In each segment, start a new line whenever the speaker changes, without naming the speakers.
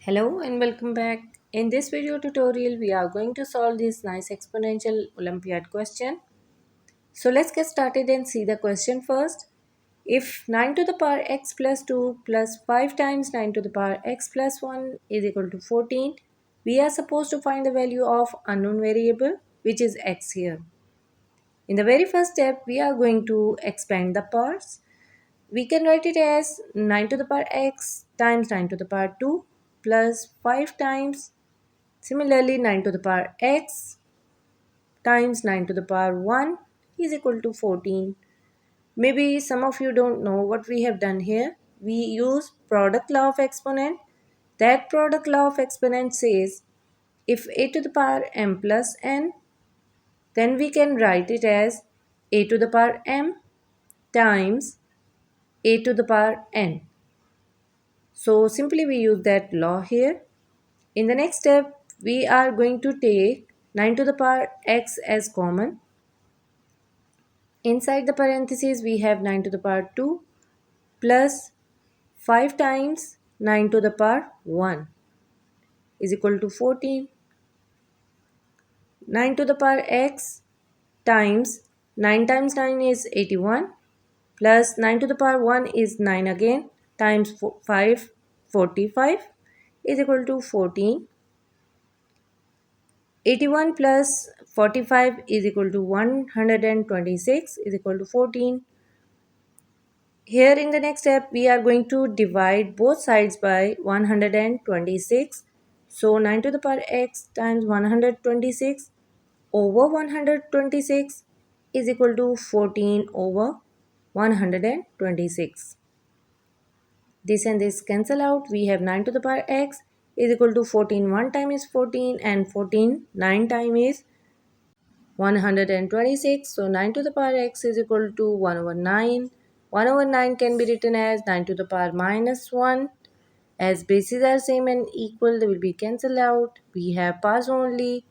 Hello and welcome back. In this video tutorial, we are going to solve this nice exponential Olympiad question. So let's get started and see the question first. If 9 to the power x plus 2 plus 5 times 9 to the power x plus 1 is equal to 14, we are supposed to find the value of unknown variable, which is x here. In the very first step, we are going to expand the powers. We can write it as 9 to the power x times 9 to the power 2 plus 5 times similarly 9 to the power x times 9 to the power 1 is equal to 14. Maybe some of you don't know what we have done here. We use product law of exponent. That product law of exponent says if a to the power m plus n, then we can write it as a to the power m times a to the power n. So simply we use that law here. In the next step, we are going to take 9 to the power x as common. Inside the parentheses, we have 9 to the power 2 plus 5 times 9 to the power 1 is equal to 14. 9 to the power x times 9 is 81 plus 9 to the power 1 is 9 again times 5 45 is equal to 14. 81 plus 45 is equal to 126 is equal to 14. Here in the next step, we are going to divide both sides by 126. So 9 to the power x times 126 over 126 is equal to 14 over 126. This and this cancel out. We have 9 to the power x is equal to 14. 1 time is 14 and 14 9 time is 126. So 9 to the power x is equal to 1 over 9. 1 over 9 can be written as 9 to the power minus 1. As bases are same and equal, they will be cancelled out. We have pass only.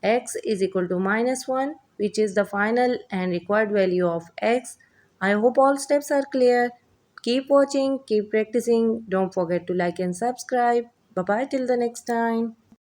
X is equal to minus 1, which is the final and required value of x. I hope all steps are clear. Keep watching, keep practicing. Don't forget to like and subscribe. Bye bye till the next time.